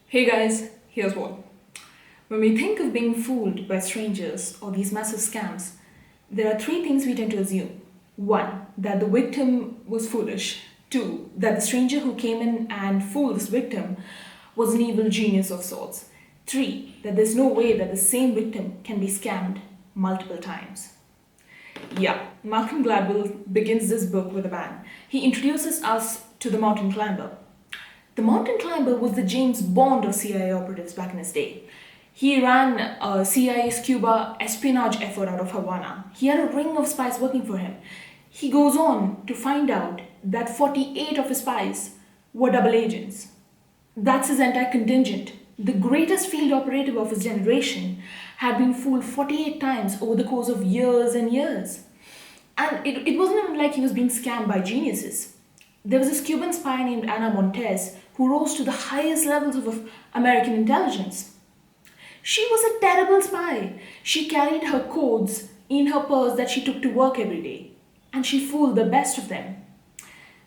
Hey guys, here's what. When we think of being fooled by strangers or these massive scams, there are three things we tend to assume. One, that the victim was foolish. Two, that the stranger who came in and fooled this victim was an evil genius of sorts. Three, that there's no way that the same victim can be scammed multiple times. Yeah, Malcolm Gladwell begins this book with a bang. He introduces us to the mountain climber. The mountain climber was the James Bond of CIA operatives back in his day. He ran a CIA's Cuba espionage effort out of Havana. He had a ring of spies working for him. He goes on to find out that 48 of his spies were double agents. That's his entire contingent. The greatest field operative of his generation had been fooled 48 times over the course of years and years. And it wasn't even like he was being scammed by geniuses. There was this Cuban spy named Ana Montes who rose to the highest levels of American intelligence. She was a terrible spy. She carried her codes in her purse that she took to work every day, and she fooled the best of them.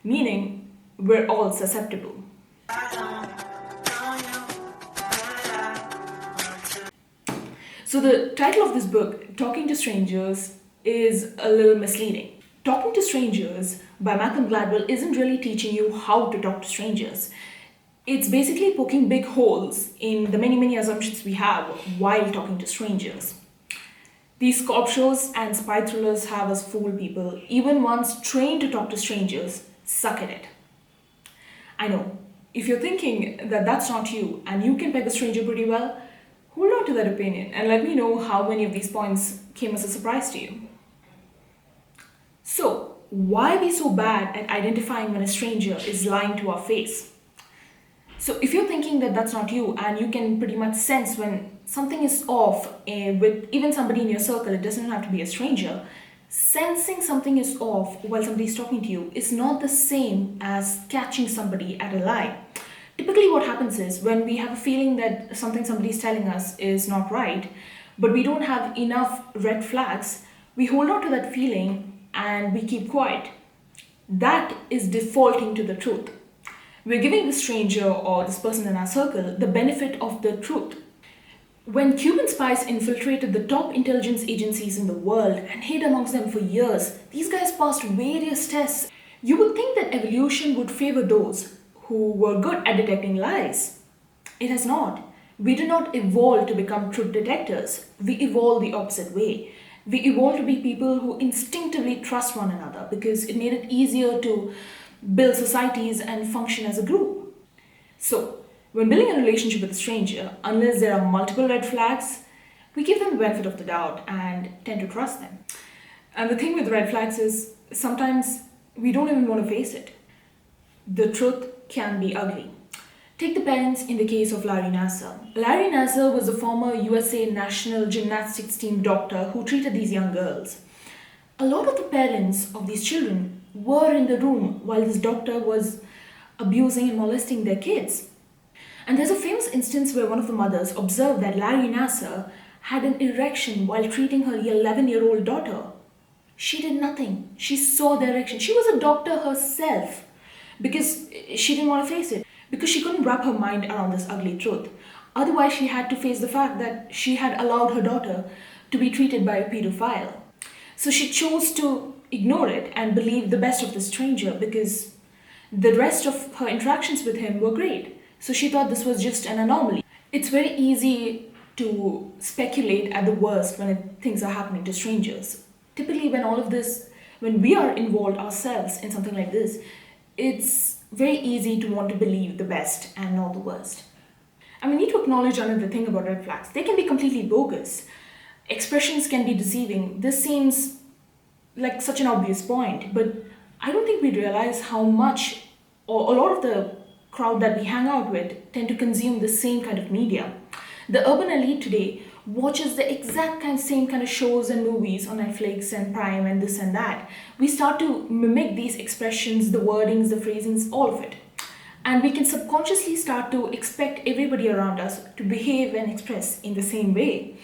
Meaning, we're all susceptible. So the title of this book, Talking to Strangers, is a little misleading. Talking to Strangers by Malcolm Gladwell isn't really teaching you how to talk to strangers. It's basically poking big holes in the many assumptions we have while talking to strangers. These cop shows and spy thrillers have us fool people, even ones trained to talk to strangers suck at it. I know, if you're thinking that that's not you and you can peg a stranger pretty well, hold on to that opinion and let me know how many of these points came as a surprise to you. So, why are we so bad at identifying when a stranger is lying to our face? So, if you're thinking that that's not you and you can pretty much sense when something is off with even somebody in your circle, it doesn't have to be a stranger, sensing something is off while somebody's talking to you is not the same as catching somebody at a lie. Typically, what happens is when we have a feeling that something somebody's telling us is not right, but we don't have enough red flags, we hold on to that feeling and we keep quiet. That is defaulting to the truth. We're giving the stranger or this person in our circle the benefit of the truth. When Cuban spies infiltrated the top intelligence agencies in the world and hid amongst them for years, these guys passed various tests. You would think that evolution would favor those who were good at detecting lies. It has not. We did not evolve to become truth detectors. We evolved the opposite way. We evolved to be people who instinctively trust one another because it made it easier to build societies and function as a group. So, when building a relationship with a stranger, unless there are multiple red flags, we give them the benefit of the doubt and tend to trust them. And the thing with red flags is sometimes we don't even want to face it. The truth can be ugly. Take the parents in the case of Larry Nassar. Larry Nassar was a former USA national gymnastics team doctor who treated these young girls. A lot of the parents of these children were in the room while this doctor was abusing and molesting their kids. And there's a famous instance where one of the mothers observed that Larry Nassar had an erection while treating her 11-year-old daughter. She did nothing. She saw the erection. She was a doctor herself because she didn't want to face it, because she couldn't wrap her mind around this ugly truth. Otherwise, she had to face the fact that she had allowed her daughter to be treated by a pedophile. So she chose to ignore it and believe the best of the stranger because the rest of her interactions with him were great. So she thought this was just an anomaly. It's very easy to speculate at the worst when things are happening to strangers. Typically, when we are involved ourselves in something like this, it's very easy to want to believe the best and not the worst. And we need to acknowledge another thing about red flags. They can be completely bogus. Expressions can be deceiving. This seems like such an obvious point, but I don't think we realize how much, or a lot of the crowd that we hang out with tend to consume the same kind of media. The urban elite today watches the same kind of shows and movies on Netflix and Prime and this and that. We start to mimic these expressions, the wordings, the phrasings, all of it. And we can subconsciously start to expect everybody around us to behave and express in the same way.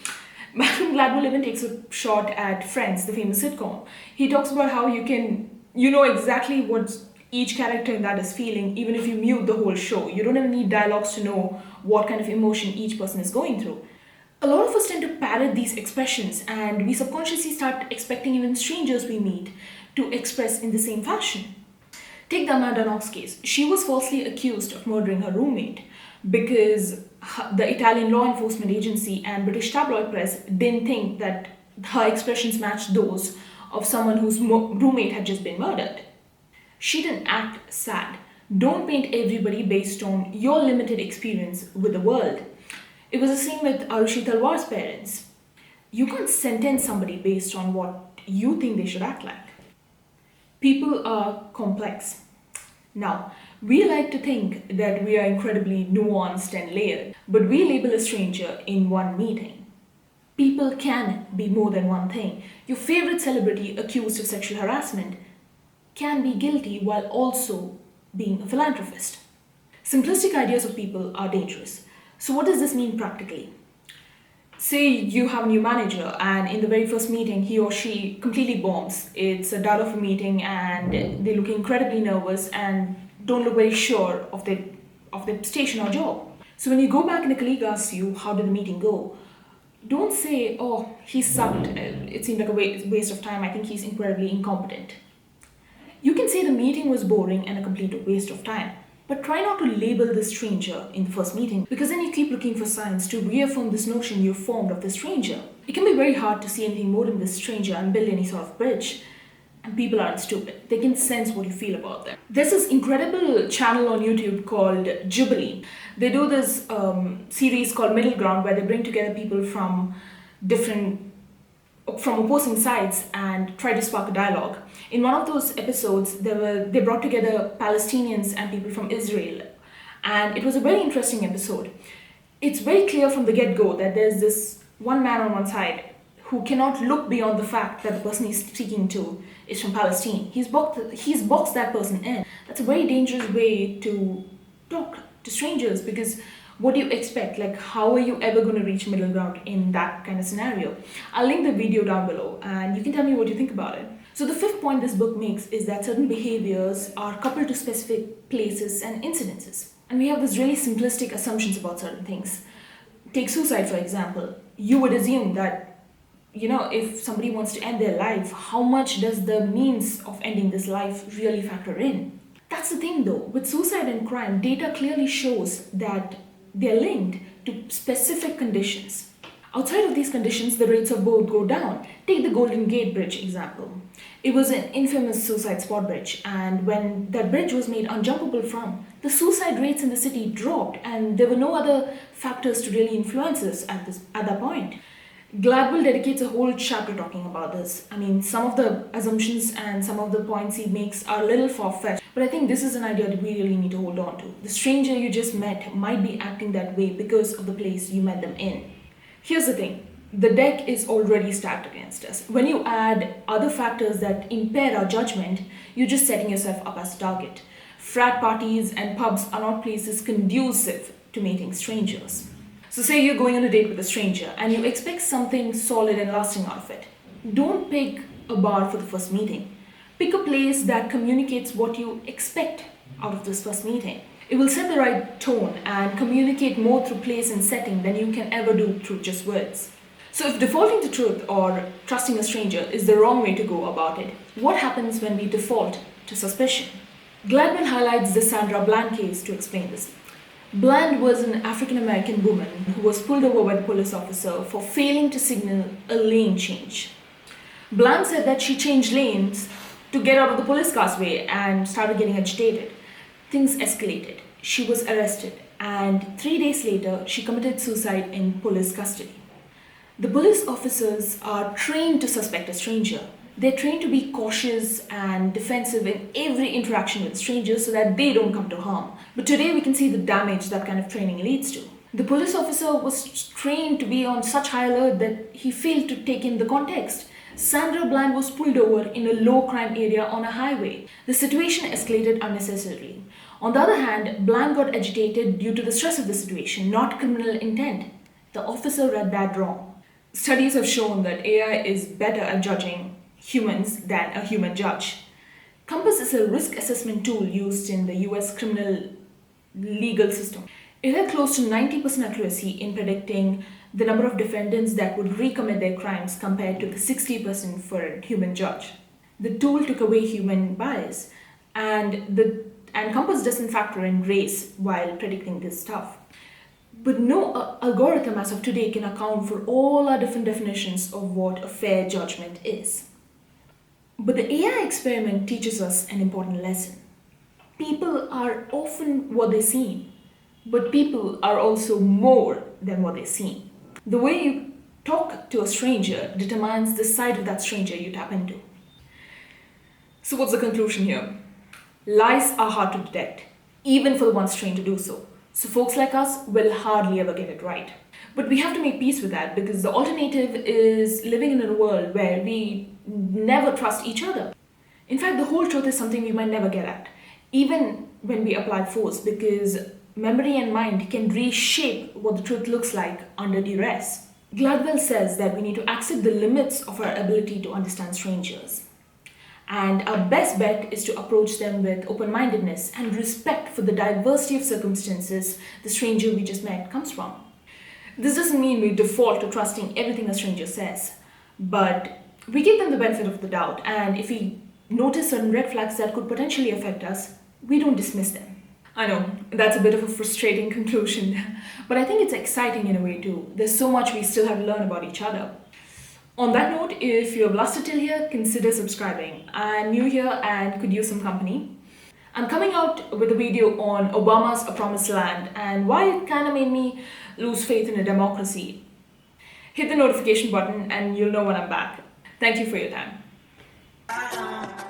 Malcolm Gladwell even takes a shot at Friends, the famous sitcom. He talks about how you know exactly what's each character in that is feeling, even if you mute the whole show. You don't even need dialogues to know what kind of emotion each person is going through. A lot of us tend to parrot these expressions, and we subconsciously start expecting even strangers we meet to express in the same fashion. Take the Amanda Knox case. She was falsely accused of murdering her roommate because the Italian law enforcement agency and British tabloid press didn't think that her expressions matched those of someone whose roommate had just been murdered. She didn't act sad. Don't paint everybody based on your limited experience with the world. It was the same with Arushi Talwar's parents. You can't sentence somebody based on what you think they should act like. People are complex. Now, we like to think that we are incredibly nuanced and layered, but we label a stranger in one meeting. People can be more than one thing. Your favorite celebrity accused of sexual harassment can be guilty while also being a philanthropist. Simplistic ideas of people are dangerous. So what does this mean practically? Say you have a new manager and in the very first meeting he or she completely bombs. It's a dull of a meeting and they look incredibly nervous and don't look very sure of their station or job. So when you go back and a colleague asks you, how did the meeting go? Don't say, oh, he sucked, it seemed like a waste of time, I think he's incredibly incompetent. You can say the meeting was boring and a complete waste of time. But try not to label the stranger in the first meeting, because then you keep looking for signs to reaffirm this notion you've formed of the stranger. It can be very hard to see anything more than this stranger and build any sort of bridge. And people aren't stupid. They can sense what you feel about them. There's this incredible channel on YouTube called Jubilee. They do this series called Middle Ground where they bring together people from opposing sides and try to spark a dialogue. In one of those episodes, they brought together Palestinians and people from Israel, and it was a very interesting episode. It's very clear from the get-go that there's this one man on one side who cannot look beyond the fact that the person he's speaking to is from Palestine. He's boxed that person in. That's a very dangerous way to talk to strangers, because what do you expect? Like, how are you ever going to reach middle ground in that kind of scenario? I'll link the video down below and you can tell me what you think about it. So the fifth point this book makes is that certain behaviors are coupled to specific places and incidences. And we have these really simplistic assumptions about certain things. Take suicide, for example. You would assume that, if somebody wants to end their life, how much does the means of ending this life really factor in? That's the thing though. With suicide and crime, data clearly shows that they're linked to specific conditions. Outside of these conditions, the rates of both go down. Take the Golden Gate Bridge example. It was an infamous suicide spot bridge, and when that bridge was made unjumpable from, the suicide rates in the city dropped, and there were no other factors to really influence us at that point. Gladwell dedicates a whole chapter talking about this. I mean, some of the assumptions and some of the points he makes are a little far-fetched, but I think this is an idea that we really need to hold on to. The stranger you just met might be acting that way because of the place you met them in. Here's the thing. The deck is already stacked against us. When you add other factors that impair our judgment, you're just setting yourself up as a target. Frat parties and pubs are not places conducive to meeting strangers. So say you're going on a date with a stranger and you expect something solid and lasting out of it. Don't pick a bar for the first meeting. Pick a place that communicates what you expect out of this first meeting. It will set the right tone and communicate more through place and setting than you can ever do through just words. So if defaulting to truth or trusting a stranger is the wrong way to go about it, what happens when we default to suspicion? Gladwell highlights the Sandra Bland case to explain this. Bland was an African-American woman who was pulled over by the police officer for failing to signal a lane change. Bland said that she changed lanes to get out of the police car's way and started getting agitated. Things escalated. She was arrested, and 3 days later, she committed suicide in police custody. The police officers are trained to suspect a stranger. They're trained to be cautious and defensive in every interaction with strangers so that they don't come to harm. But today we can see the damage that kind of training leads to. The police officer was trained to be on such high alert that he failed to take in the context. Sandra Bland was pulled over in a low crime area on a highway. The situation escalated unnecessarily. On the other hand, Bland got agitated due to the stress of the situation, not criminal intent. The officer read that wrong. Studies have shown that AI is better at judging humans than a human judge. Compass is a risk assessment tool used in the US criminal legal system. It had close to 90% accuracy in predicting the number of defendants that would recommit their crimes compared to the 60% for a human judge. The tool took away human bias, and Compass doesn't factor in race while predicting this stuff. But no algorithm as of today can account for all our different definitions of what a fair judgment is. But the AI experiment teaches us an important lesson. People are often what they seem, but people are also more than what they seem. The way you talk to a stranger determines the side of that stranger you tap into. So, what's the conclusion here? Lies are hard to detect, even for the ones trained to do so. So, folks like us will hardly ever get it right. But we have to make peace with that because the alternative is living in a world where we never trust each other. In fact, the whole truth is something we might never get at, even when we apply force, because memory and mind can reshape what the truth looks like under duress. Gladwell says that we need to accept the limits of our ability to understand strangers. And our best bet is to approach them with open-mindedness and respect for the diversity of circumstances the stranger we just met comes from. This doesn't mean we default to trusting everything a stranger says, but we give them the benefit of the doubt, and if we notice certain red flags that could potentially affect us, we don't dismiss them. I know, that's a bit of a frustrating conclusion, but I think it's exciting in a way too. There's so much we still have to learn about each other. On that note, if you have lasted till here, consider subscribing. I'm new here and could use some company. I'm coming out with a video on Obama's A Promised Land and why it kind of made me lose faith in a democracy. Hit the notification button and you'll know when I'm back. Thank you for your time.